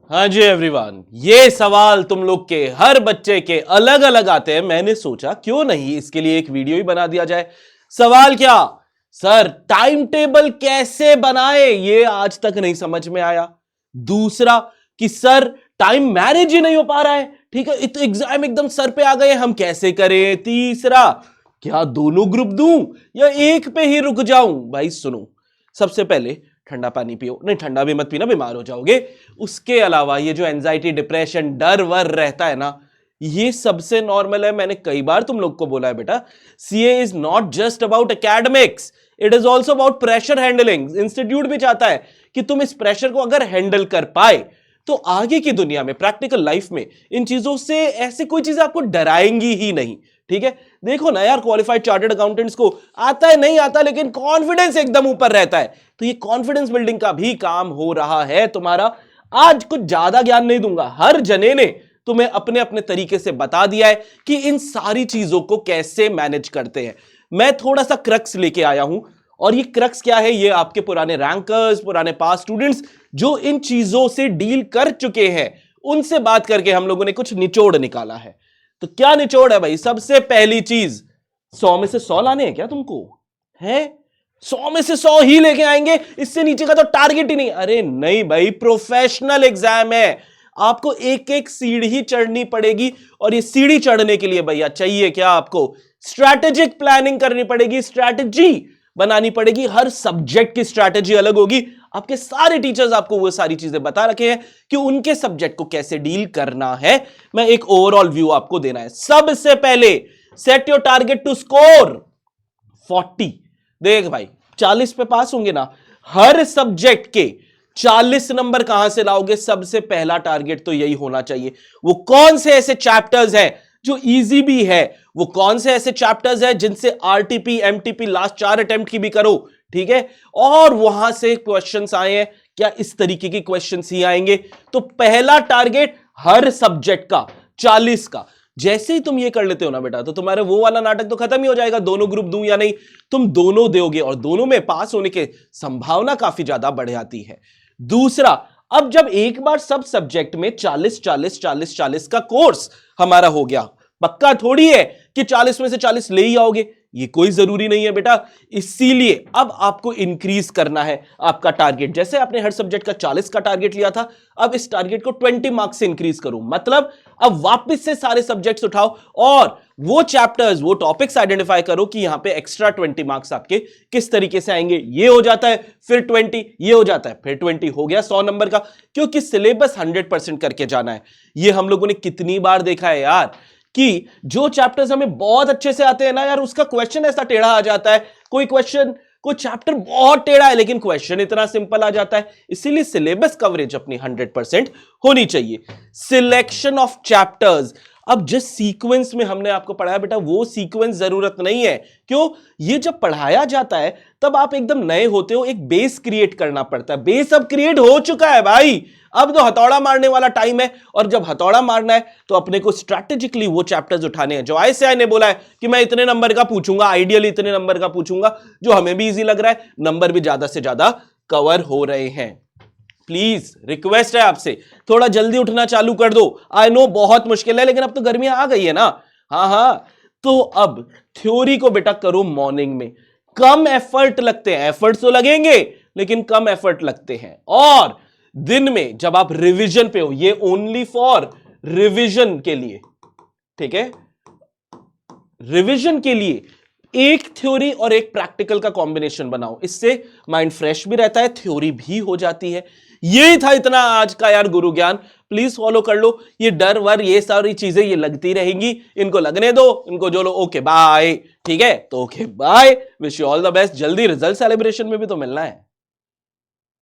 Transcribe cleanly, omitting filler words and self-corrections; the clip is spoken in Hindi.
हाँ जी एवरीवन, ये सवाल तुम लोग के हर बच्चे के अलग अलग आते हैं। मैंने सोचा क्यों नहीं इसके लिए एक वीडियो ही बना दिया जाए। सवाल क्या? सर टाइम टेबल कैसे बनाए, ये आज तक नहीं समझ में आया। दूसरा कि सर टाइम मैनेज ही नहीं हो पा रहा है, ठीक है, तो एग्जाम एकदम सर पे आ गए, हम कैसे करें। तीसरा, क्या दोनों ग्रुप दूं या एक पे ही रुक जाऊं। भाई सुनो, सबसे पहले ठंडा पानी पियो, नहीं ठंडा भी मत पीना, बीमार हो जाओगे। उसके अलावा ये जो एंजाइटी, डिप्रेशन, डर वर रहता है ना, ये सबसे नॉर्मल है। मैंने कई बार तुम लोग को बोला है बेटा, CA is not just about academics, it is also about pressure handling. Institute भी चाहता है कि तुम इस प्रेशर को अगर हैंडल कर पाए तो आगे की दुनिया में, प्रैक्टिकल लाइफ में, इन चीजों से ऐसी कोई चीजें आपको डराएंगी ही नहीं। ठीक है, देखो ना यार, क्वालिफाइड चार्टर्ड अकाउंटेंट्स को आता है नहीं आता, लेकिन कॉन्फिडेंस एकदम ऊपर रहता है। तो ये कॉन्फिडेंस बिल्डिंग का भी काम हो रहा है तुम्हारा। आज कुछ ज्यादा ज्ञान नहीं दूंगा, हर जने ने तुम्हें अपने अपने तरीके से बता दिया है कि इन सारी चीजों को कैसे मैनेज करते हैं। मैं थोड़ा सा क्रक्स लेके आया हूं, और ये क्रक्स क्या है, ये आपके पुराने रैंकर्स, पुराने पास स्टूडेंट्स जो इन चीजों से डील कर चुके हैं, उनसे बात करके हम लोगों ने कुछ निचोड़ निकाला है। तो क्या निचोड़ है भाई? सबसे पहली चीज, 100 में से 100 लाने हैं क्या तुमको? है 100 में से 100 ही लेके आएंगे, इससे नीचे का तो टारगेट ही नहीं। अरे नहीं भाई, प्रोफेशनल एग्जाम है, आपको एक एक सीढ़ी चढ़नी पड़ेगी। और ये सीढ़ी चढ़ने के लिए भैया चाहिए क्या? आपको स्ट्रैटेजिक प्लानिंग करनी पड़ेगी, स्ट्रैटेजी बनानी पड़ेगी। हर सब्जेक्ट की स्ट्रैटेजी अलग होगी। आपके सारे टीचर्स आपको वो सारी चीजें बता रखे हैं कि उनके सब्जेक्ट को कैसे डील करना है। मैं एक ओवरऑल व्यू आपको देना है। सबसे पहले set your target to score 40। देख भाई, 40 पे पास होंगे ना, हर सब्जेक्ट के 40 नंबर कहां से लाओगे? सबसे पहला टारगेट तो यही होना चाहिए। वो कौन से ऐसे चैप्टर्स हैं जो इजी भी है, वो कौन से ऐसे चैप्टर्स हैं जिनसे आरटीपी, एमटीपी लास्ट 4 अटेम्प्ट की भी करो, ठीक है, और वहां से क्वेश्चंस आए हैं, क्या इस तरीके के क्वेश्चंस ही आएंगे? तो पहला टारगेट हर सब्जेक्ट का 40 का। जैसे ही तुम ये कर लेते हो ना बेटा, तो तुम्हारा वो वाला नाटक तो खत्म ही हो जाएगा, दोनों ग्रुप दूं या नहीं। तुम दोनों दोगे और दोनों में पास होने की संभावना काफी ज्यादा बढ़ जाती है। दूसरा, अब जब एक बार सब सब्जेक्ट में 40 40 40 40 का कोर्स हमारा हो गया, पक्का थोड़ी है कि 40 में से 40 ले ही आओगे, ये कोई जरूरी नहीं है बेटा। इसीलिए अब आपको इंक्रीज करना है आपका टारगेट। जैसे आपने हर सब्जेक्ट का 40 का टारगेट लिया था, अब इस टारगेट को 20 मार्क्स से इंक्रीज करो। मतलब अब वापस से सारे सब्जेक्ट्स उठाओ और वो चैप्टर्स, वो टॉपिक्स आइडेंटिफाई करो कि यहां पे एक्स्ट्रा 20 मार्क्स आपके किस तरीके से आएंगे। ये हो जाता है, फिर 20, ये हो जाता है, फिर 20, हो गया 100 नंबर का। क्योंकि सिलेबस 100% करके जाना है। ये हम लोगों ने कितनी बार देखा है यार, कि जो चैप्टर्स हमें बहुत अच्छे से आते हैं ना यार, उसका क्वेश्चन ऐसा टेढ़ा आ जाता है। कोई चैप्टर बहुत टेढ़ा है लेकिन क्वेश्चन इतना सिंपल आ जाता है। इसीलिए सिलेबस कवरेज अपनी 100% होनी चाहिए। सिलेक्शन ऑफ चैप्टर्स, अब जिस सीक्वेंस में हमने आपको पढ़ाया बेटा, वो सीक्वेंस जरूरत नहीं है। क्यों? ये जब पढ़ाया जाता है तब आप एकदम नए होते हो, एक बेस क्रिएट करना पड़ता है। बेस अब क्रिएट हो चुका है भाई, अब तो हथौड़ा मारने वाला टाइम है। और जब हथौड़ा मारना है तो अपने को स्ट्रैटेजिकली वो चैप्टर्स उठाने हैं जो आईसीएआई ने बोला है कि मैं इतने नंबर का पूछूंगा, आइडियली इतने नंबर का पूछूंगा, जो हमें भी इजी लग रहा है, नंबर भी ज्यादा से ज्यादा कवर हो रहे हैं। प्लीज रिक्वेस्ट है आपसे, थोड़ा जल्दी उठना चालू कर दो। आई नो बहुत मुश्किल है, लेकिन अब तो गर्मियां आ गई है ना। हाँ, तो अब थ्योरी को बेटा करो मॉर्निंग में। कम एफर्ट लगते हैं, एफर्ट तो लगेंगे लेकिन कम एफर्ट लगते हैं। और दिन में जब आप रिवीजन पे हो, ये ओनली फॉर रिवीजन के लिए, ठीक है, रिवीजन के लिए एक थ्योरी और एक प्रैक्टिकल का कॉम्बिनेशन बनाओ। इससे माइंड फ्रेश भी रहता है, थ्योरी भी हो जाती है। यही था इतना आज का यार गुरु ज्ञान। प्लीज फॉलो कर लो। ये डर वर, ये सारी चीजें ये लगती रहेंगी, इनको लगने दो, इनको जो लो। ओके बाय, ठीक है, तो okay bye, wish you all the best. जल्दी रिजल्ट सेलिब्रेशन में भी तो मिलना है।